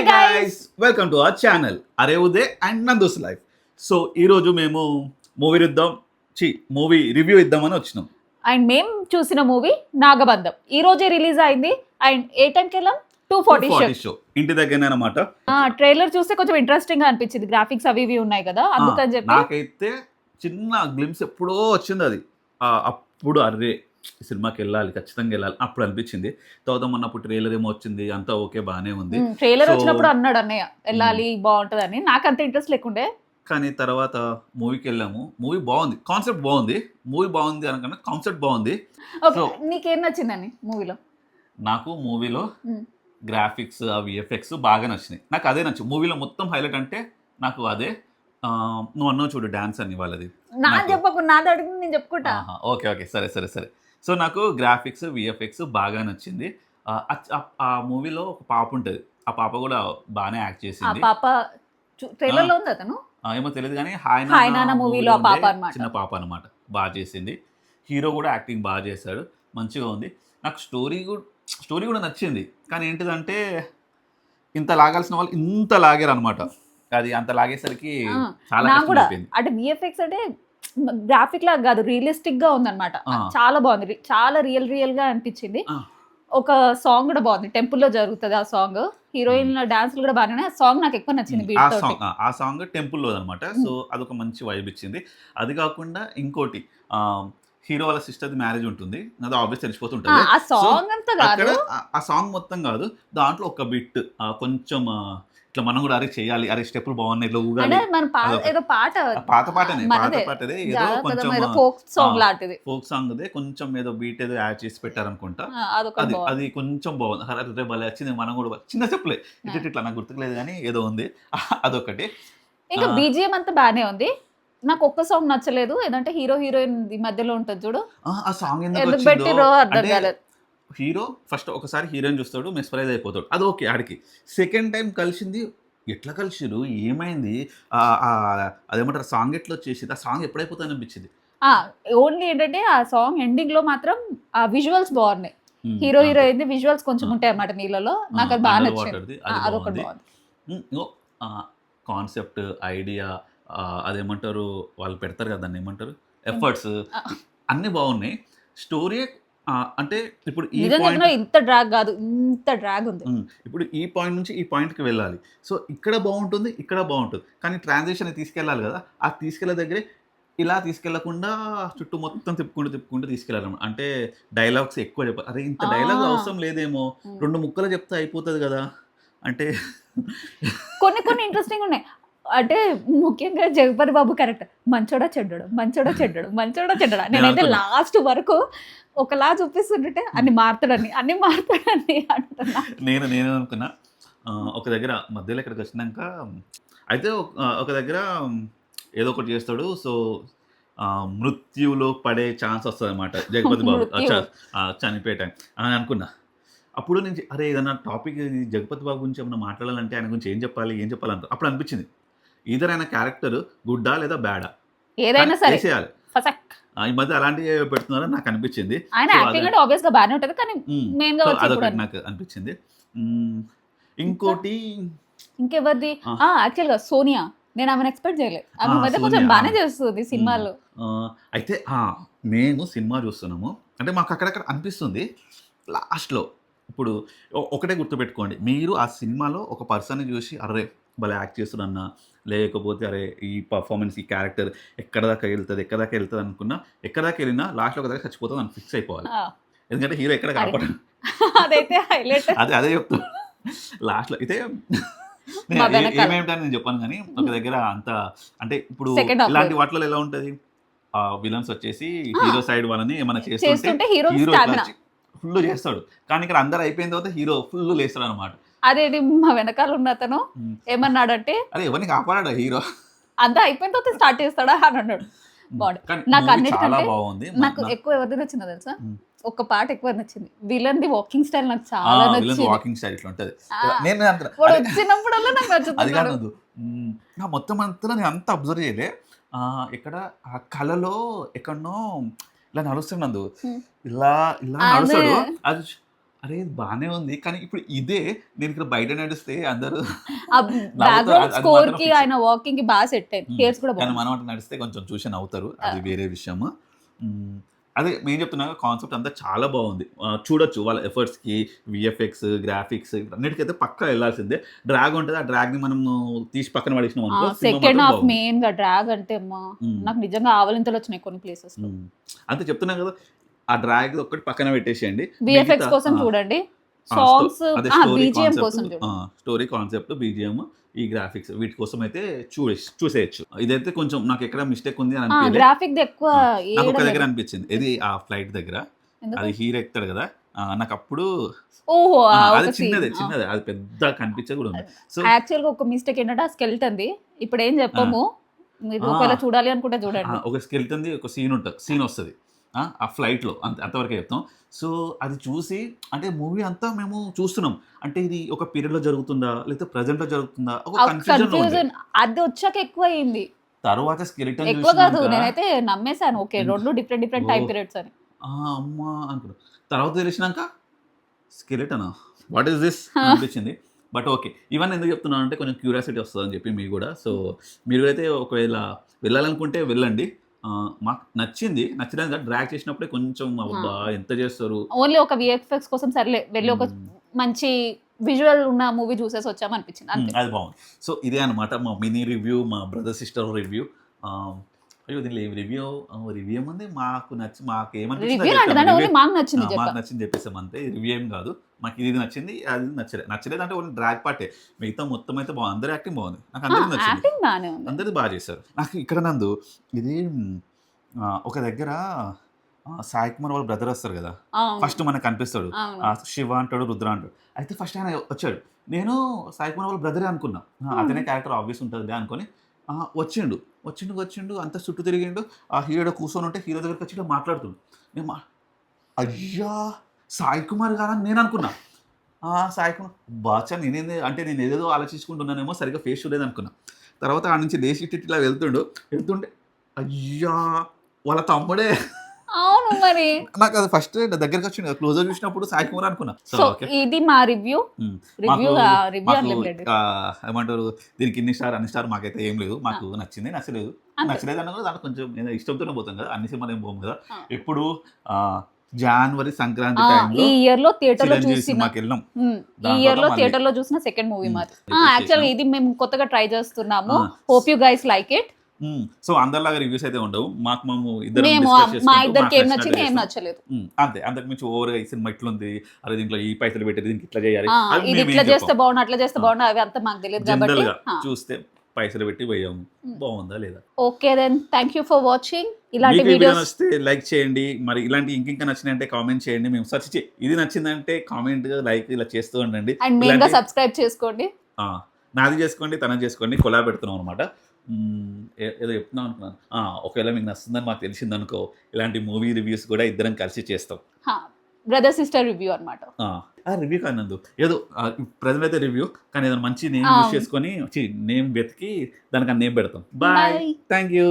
guys, welcome to our channel అరే Uday and Nandu's life. So ఈరోజు మేము మూవీ రివ్యూ ఇద్దామని వచ్చినాం. అండ్ మేము చూసిన మూవీ నాగబంధం ఈ రోజే రిలీజ్ అయింది. అండ్ ఏ టైంకి వెళ్ళాం? 2:40 షో ఇంటి దగ్గరనే అనమాట. ట్రైలర్ చూస్తే కొంచెం ఇంట్రెస్టింగ్ గా అనిపించింది. గ్రాఫిక్స్ అవి ఇవి ఉన్నాయి కదా, అందుకని చెప్పి నాకైతే చిన్న గ్లిమ్స్ ఎప్పుడో వచ్చింది అది. అప్పుడు అరే సినిమాకి వెళ్ళాలి, ఖచ్చితంగా వెళ్ళాలి అప్పుడు అనిపించింది. తర్వాత మొన్నప్పుడు ట్రైలర్ ఏమో వచ్చింది, అంతా ఓకే బాగానే ఉంది. ట్రైలర్ వచ్చినప్పుడు అన్నాడు అన్నయ్య వెళ్ళాలి బాగుంటది అని, నాకు అంత ఇంట్రెస్ట్ లేకుండే. కానీ తర్వాత మూవీకి వెళ్ళాము, మూవీ బాగుంది, కాన్సెప్ట్ బాగుంది, మూవీ బాగుంది అనకన్నా కాన్సెప్ట్ బాగుంది. నీకేం నచ్చిందని మూవీలో? నాకు మూవీలో గ్రాఫిక్స్ విఎఫ్ఎక్స్ బాగా నచ్చినాయి. నాకు అదే నచ్చింది మూవీలో. మొత్తం హైలైట్ అంటే నాకు అదే. నువ్వు అన్నావు చూడు డాన్స్ అని వాళ్ళది, నా చెప్పకు, నాది అడిగి నేను చెప్పుకుంటా. ఓకే ఓకే సరే సరే సరే. సో నాకు గ్రాఫిక్స్ విఎఫ్ఎక్స్ బాగా నచ్చింది. ఆ మూవీలో ఒక పాప ఉంటుంది, ఆ పాప కూడా బాగానే యాక్ట్ చేసింది. పాప ట్రైలర్ లో ఉంది, అతను ఏమో తెలియదు కానీ హాయ్ నాన్న మూవీలో చిన్న పాప అనమాట, బాగా చేసింది. హీరో కూడా యాక్టింగ్ బాగా చేశాడు, మంచిగా ఉంది. నాకు స్టోరీ కూడా నచ్చింది. కానీ ఏంటిదంటే ఇంత లాగాల్సిన వాళ్ళు ఇంత లాగారు అనమాట. అది అంత లాగేసరికి చాలా అంటే విఎఫ్ఎక్స్ అంటే గ్రాఫిక్ లాగా కాదు, రియలిస్టిక్ గా ఉందన్నమాట. చాలా బాగుంది, చాలా రియల్ గా అనిపించింది. ఒక సాంగ్ కూడా బాగుంది, టెంపుల్ లో జరుగుతుంది ఆ సాంగ్. హీరోయిన్ డాన్స్ కూడా బాగానే, ఆ సాంగ్ నాకు ఎక్కువ నచ్చింది. ఆ సాంగ్ టెంపుల్ లో అనమాట. సో అదొక మంచి వైబ్ ఇచ్చింది. అది కాకుండా ఇంకోటి, హీరో వాళ్ళ సిస్టర్ మ్యారేజ్ ఉంటుంది, అది ఆబ్వియస్ తెలిసిపోతుంటుంది. ఆ సాంగ్ మొత్తం కాదు, దాంట్లో ఒక బిట్ కొంచెం ఇట్లా మనం కూడా అరే చేయాలి, అరే స్టెప్పులు బాగున్నాయి, ఇట్లా ఊగాలి. పాత పాటదే ఏదో కొంచెం ఫోక్ సాంగ్ దే, కొంచెం ఏదో బీట్ ఏదో యాడ్ చేసి పెట్టారనుకుంటా. అది కొంచెం బాగుంది, అరే భలే వచ్చింది. మనం కూడా చిన్న చెప్పులే ఇట్లా నాకు గుర్తులేదు కానీ ఏదో ఉంది, అదొకటి. ఇంకా బీజిఎం అంతా బాగానే ఉంది. నాకు ఒక్క సాంగ్ నచ్చలేదు, ఏదంటే హీరోయిన్ మధ్యలో ఉంటుంది చూడు, ఆ సాంగ్ ఎందుకు పెట్టిరో అర్థం కాలేదు. హీరో ఫస్ట్ ఒకసారి హీరోయిన్ చూస్తాడు, మెస్పరైజ్ అయిపోతాడు, అది ఓకే. ఆడికి సెకండ్ టైం కలిసింది, ఎట్లా కలిసిరు, ఏమైంది, అదేమంటారు సాంగ్ ఎట్లా వచ్చేసింది, ఆ సాంగ్ ఎప్పుడైపోతుంది అనిపించింది. ఓన్లీ ఏంటంటే ఆ సాంగ్ ఎండింగ్ లో మాత్రం ఆ విజువల్స్ బాగున్నాయి. హీరోయిన్ విజువల్స్ కొంచెం ఉంటాయి అన్నమాట నీళ్ళలో, నాకు అది బాగా నచ్చింది. అదొకటి బాగుంది. కాన్సెప్ట్ ఐడియా, అదేమంటారు వాళ్ళు పెడతారు కదా, దాన్ని ఏమంటారు, ఎఫర్ట్స్ అన్నీ బాగున్నాయి. స్టోరీ అంటే ఇప్పుడు ఇంత డ్రాగ్ కాదు, ఇంత డ్రాగ్ ఉంది. ఇప్పుడు ఈ పాయింట్ నుంచి ఈ పాయింట్కి వెళ్ళాలి, సో ఇక్కడ బాగుంటుంది, ఇక్కడ బాగుంటుంది, కానీ ట్రాన్సిషన్ తీసుకెళ్ళాలి కదా. ఆ తీసుకెళ్ళే దగ్గరే ఇలా తీసుకెళ్లకుండా చుట్టూ మొత్తం తిప్పుకుంటూ తీసుకెళ్ళాలి. అంటే డైలాగ్స్ ఎక్కువ చెప్పాలి. అరే ఇంత డైలాగ్ అవసరం లేదేమో, 2 ముక్కలు చెప్తే అయిపోతుంది కదా. అంటే కొన్ని ఇంట్రెస్టింగ్ ఉన్నాయి. అంటే ముఖ్యంగా జగపతి బాబు కరెక్ట్, మంచోడా చెడ్డడు. నేనైతే లాస్ట్ వరకు ఒకలా చూపిస్తుంటే అన్ని మారుతాడని అంటున్నా. నేను అనుకున్నా ఒక దగ్గర మధ్యలో ఇక్కడికి వచ్చినాక అయితే ఒక దగ్గర ఏదో ఒకటి చేస్తాడు. సో మృత్యులో పడే ఛాన్స్ వస్తుంది అనమాట జగపతి బాబు చనిపోయే టైం అని అనుకున్నా. అప్పుడు నేను అరే ఏదన్నా టాపిక్ జగపతి బాబు గురించి ఏమన్నా మాట్లాడాలంటే ఆయన గురించి ఏం చెప్పాలంట. అప్పుడు అనిపించింది ఈధర్ ఆయన క్యారెక్టర్ గుడ్డా లేదా బ్యాడా, ఏదైనా సరే చేయాలి. ఈ మధ్య అలాంటివి పెడుతున్నారని నాకు అనిపించింది. అదొకటి నాకు అనిపించింది. ఇంకోటి ఇంకెవరిది, యాక్చువల్గా సోనియా, నేను ఆమెను ఎక్స్పెక్ట్ చేయలేదు. ఆమె మధ్య కొంచెం బాగానే చేస్తుంది సినిమాలో. అయితే మేము సినిమా చూస్తున్నాము అంటే మాకు అక్కడక్కడ అనిపిస్తుంది లాస్ట్లో. ఇప్పుడు ఒకటే గుర్తుపెట్టుకోండి, మీరు ఆ సినిమాలో ఒక పర్సన్ని చూసి అరే భలే యాక్ట్ చేస్తున్నా, లేకపోతే అరే ఈ పర్ఫార్మెన్స్, ఈ క్యారెక్టర్ ఎక్కడ దాకా వెళ్తుంది అనుకున్నా, ఎక్కడ దాకా వెళ్ళినా లాస్ట్లో ఒక దగ్గర చచ్చిపోతుంది అని ఫిక్స్ అయిపోవాలి. ఎందుకంటే హీరో ఎక్కడ కాపాడు, అదే చెప్తాను లాస్ట్లో. అయితే ఏమేమిటని నేను చెప్పాను కానీ ఒక దగ్గర అంత అంటే ఇప్పుడు ఇలాంటి వాటిలో ఎలా ఉంటుంది, విలన్స్ వచ్చేసి హీరో సైడ్ వాళ్ళని ఏమైనా చేస్తుంటే హీరో ఫుల్ చేస్తాడు, కానీ ఇక్కడ అందరు అయిపోయిన తర్వాత హీరో ఫుల్ లేస్తాడు అనమాట. అదేంటి మా వెనకాల ఉన్న అతను ఏమన్నాడంటే అరే ఎవరిని కాపాడాడు హీరో, అంతా అయిపోయిన తర్వాత స్టార్ట్ చేస్తాడా అని అన్నాడు. నాకు అన్నిటికంటే నాకు ఎక్కువ ఎవరిది నచ్చిందో తెలుసా, ఒక పాట ఎక్కువ నచ్చింది, విలన్ ది వాకింగ్ స్టైల్ నాకు చాలా నచ్చింది. వాకింగ్ స్టైల్ ఇట్లా ఉంటది, నేను వచ్చినప్పుడల్లా నాకు నచ్చుతుంది. నా మొత్తం అంతా నేను అంత అబ్జర్వ్ చేయలే, ఇక్కడ ఆ కళలో ఎక్కడనో ఇలా నడుస్తున్నందు ఇలా నడుస్తాడు, అది అరే ఇది బానే ఉంది. కానీ ఇప్పుడు ఇదే నేను ఇక్కడ బయట నడిస్తే అందరూ ఆ నవ్వుతారు. బ్యాక్గ్రౌండ్ అది స్కోర్ మాత్రం కి ఫిక్స్. ఆయన వాకింగ్ కి బాగా సెట్ అయింది. హ్మ్. హెయిర్స్ కూడా కానీ బాగుంది. మనం అటు నడిస్తే కొంచెం చూసి నవ్వుతారు. అది వేరే విషయము. హ్మ్. అదే నేను చెప్తున్నా కాన్సెప్ట్ అంతా చాలా బాగుంది. చూడొచ్చు వాళ్ళ ఎఫర్ట్స్‌కి, వీఎఫ్ఎక్స్, గ్రాఫిక్స్ అన్నిటికైతే పక్కా ఎళ్ళాల్సిందే. డ్రాగ్ ఉంటది. ఆ డ్రాగ్‌ని మనము తీసి పక్కన పడేసినాం అనుకో సినిమా సెకండ్ మాత్రం హాఫ్ బాగుంది. మెయిన్ గా డ్రాగ్ అంటే అమ్మా హ్మ్. నాకు నిజంగా ఆవలింతలు వచ్చినాయి కొన్ని ప్లేసెస్ లో. హ్మ్. అంతే చెప్తున్నా కదా! ఆ డ్రాగ్ ఒక్కటి పక్కన పెట్టేసేయండి. విఎఫ్ఎక్స్ మిగతా కోసం చూడండి. స్టో సాంగ్స్ అదే స్టోరీ బీజిఎం కాన్సెప్ట్, కోసం చూడండి. స్టోరీ కాన్సెప్ట్, బీజీఎం, ఈ గ్రాఫిక్స్ వీటి కోసం అయితే చూసేయొచ్చు. ఇదైతే కొంచెం నాకెక్కడ మిస్టేక్ ఉంది అని అనిపియలే. గ్రాఫిక్ ది ఎక్కువ నాకొక దగ్గర ఏడలేదు. అనిపించింది. ఏది ఆ ఫ్లైట్ దగ్గర. ఎందుకు? అది హీరో ఎక్కుతాడు కదా! నాకప్పుడు ఓహో! అది ఒక సీన్. చిన్నదే. అది పెద్ద కనిపించే కూడా ఉంది. సో యాక్చువల్‌గా ఒక మిస్టేక్ ఏంటంటే ఆ స్కెలిటన్‌ది. ఇప్పుడేం ఆ! చెప్పము. మీరు ఆ! ఒకవేళ చూడాలి అనుకుంటే చూడండి. ఒక స్కెలిటన్‌ది ఒక సీన్ వస్తది. ఆ ఫ్లైట్‌లో అంతవరకే చెప్తాం. సో, అది చూసి అంటే మూవీ అంతా మేము చూస్తున్నాం. అంటే ఇది ఒక పీరియడ్‌లో జరుగుతుందా? లేకపోతే ప్రెజెంట్‌లో జరుగుతుందా? ఒక కన్‌ఫ్యూజన్‌లో ఉండే. కన్‌ఫ్యూజన్ అది వచ్చాక ఎక్కువయింది. తరువాత స్కెలిటన్ ఎక్కువ కాదు. చూసినాక నేనైతే నమ్మేసాను. ఓకే. ఇంక 2 డిఫరెంట్ టైమ్ ఓహ్! పీరియడ్స్ అని. అమ్మా! అనుకున్నా. తర్వాత తెలిసినాక స్కెలిటనా? What is this? అనిపించింది. But okay. ఇవన్నీ ఎందుకు చెప్తున్నానంటే కొంచెం క్యూరియాసిటీ వస్తదని చెప్పి మీకు గూడా. సో, మీరు అయితే ఒకవేళ వెళ్ళాలనుకుంటే వెళ్ళండి. మాకు నచ్చడానికి డ్రాగ్ చేసినప్పుడే కొంచెం అబ్బా! ఎంత చేస్తారు? ఓన్లీ ఒక విఎఫ్ఎక్స్ కోసం సర్లే వెళ్లి ఒక హ్మ్. మంచి విజువల్ ఉన్న మూవీ చూసేసి వచ్చాము అనిపించింది. అంతే. అది బాగుంది. సో, ఇదే అనమాట మా మినీ రివ్యూ, మా బ్రదర్, సిస్టర్ రివ్యూ. ఆహ్, అయ్యో! దీనిలో ఏం రివ్యూ ఏముంది? మాకేమనిపించిందో రివ్యూ అది చెప్పాము. లాంటిదంటే ఓన్లీ మాకు నచ్చింది మాకు చెప్పా. నచ్చింది చెప్పేసాం అంతే. రివ్యూ ఏం కాదు. మాకు ఇది నచ్చింది, అది నచ్చలేదు. నచ్చలేదంటే ఓన్లీ డ్రాగ్ పార్టే. మిగతా మొత్తం అయితే బాగుంది. అందరి యాక్టింగ్ బాగుంది. నాకు అందరిది నచ్చింది. యాక్టింగ్ బానే ఉంది. అందరిది బాగా చేశారు. నాకు ఇక్కడ నందు ఇది ఒక దగ్గర సాయి కుమార్ వాళ్ళ బ్రదర్ వస్తారు కదా! అవును. ఫస్ట్ మనకు కనిపిస్తాడు. అవును. శివ అంటాడు, రుద్ర అంటాడు. అయితే ఫస్ట్ ఆయన వచ్చాడు. నేను సాయి కుమార్ వాళ్ళ బ్రదరే అనుకున్నా. అతనే క్యారెక్టర్ ఆబ్వియస్ ఉంటదిలే అనుకోని వచ్చిండు అంతా చుట్టూ తిరిగిండు. ఆ హీరో కూర్చొని ఉంటే హీరో దగ్గరికి వచ్చి ఇట్లా మాట్లాడుతుండు. నేను మా అయ్యా! సాయి కుమార్ గారా అని నేను అనుకున్నా. సాయి కుమార్ బాచా అంటే నేను ఏదేదో ఆలోచించుకుంటున్నానేమో సరిగ్గా ఫేస్ చూడలేదనుకున్నా. తర్వాత ఆడ నుంచి లేచి ఇట్లా వెళ్తుంటే అయ్యా! వాళ్ళ తమ్ముడే. అవును మరి. నాకు అది ఫస్ట్ దగ్గరికి వచ్చిండు. క్లోజర్ చూసినప్పుడు సాయి కుమార్ అనుకున్నా. So, so okay. ఇది మా రివ్యూ. హ్మ్. రివ్యూ మాకు రివ్యూ మాకు అన్లిమిటెడ్. ఏమంటారు దీనికి ఇన్ని స్టార్, అన్ని స్టార్ మాకైతే ఏం లేదు. మాకు నచ్చింది, నచ్చలేదు. అంతే. నచ్చలేదన్నా కూడా దాంట్లో కొంచెం ఏదో ఇష్టంతోనే పోతాం కదా! అన్ని సినిమాలు ఏం పోము కదా! ఆ. ఎప్పుడు జాన్వరి, సంక్రాంతి ఈ టైంలో ఇయర్‌లో థియేటర్‌లో చిరంజీవి చూసిన సినిమాకెళ్ళినాం. ఈ దాని ఇయర్‌లో తర్వాత మళ్ళీ థియేటర్‌లో చూసిన సెకండ్ మూవీ హ్మ్. మాది. రిపీట్ యాక్చువల్‌గా చేసినాం. ఇది మేము కొత్తగా ట్రై చేస్తున్నాము. ఆ! Hope you guys like it. So, అందరిలాగా రివ్యూస్ అయితే ఉండవు. మేము ఇద్దరం మేము డిస్కస్ మా చేసుకుంటూ ఇద్దరికి మాకు ఏం నచ్చినట్టు నచ్చింది, ఏం చేస్తాం. నచ్చలేదు. అంతే. అంతకు మించి ఓవర్‌గా ఈ సినిమా ఇట్లుంది. అరే దీంట్లో ఈ పైసలు పెట్టారు. దీనికి ఇట్లా చేయాలి. అవి ఇది మేమేం ఇట్లా చేస్తే చెప్పం. బాగుండు, అట్లా చేస్తే ఆ! బాగుండు అవి అంతా మాకు తెలియదు కాబట్టి. జనరల్‌గా చూస్తే పైసలు పెట్టి పోయాము. హ్మ్. బావుందా లేదా? Okay then thank you for watching. ఇలాంటి మీకు ఈ వీడియో వీడియోస్ నచ్చితే లైక్ చేయండి. మరి ఇలాంటి ఇంకింకా నచ్చినాయంటే కామెంట్ చేయండి. మేము ఇది నచ్చిందంటే కామెంట్, లైక్ ఇలా చేస్తూ ఉండండి. అండ్ మెయిన్‌గా ఇలాంటి సబ్స్క్రైబ్ చేసుకోండి. ఆ! నాది చేసుకోండి, తనది చేసుకోండి. కొలాబ్ పెడుతున్నాం అనమాట. ఏదో చెప్తున్నాం అనుకున్నాను. ఒకవేళ మీకు నచ్చుతుందని మాకు తెలిసిందనుకో, ఇలాంటి మూవీ రివ్యూస్ కూడా ఇద్దరం కలిసి చేస్తాం. బ్రదర్ సిస్టర్ రివ్యూ అన్నమాట. రివ్యూ కాదు నందు. ఏదో ప్రెజెంట్ అయితే రివ్యూ. కానీ ఏదైనా మంచి నేమ్ యూజ్ చేసుకొని నేమ్ వెతికి దానికి ఆ నేమ్ పెడతాం. బాయ్. Bye. Thank you.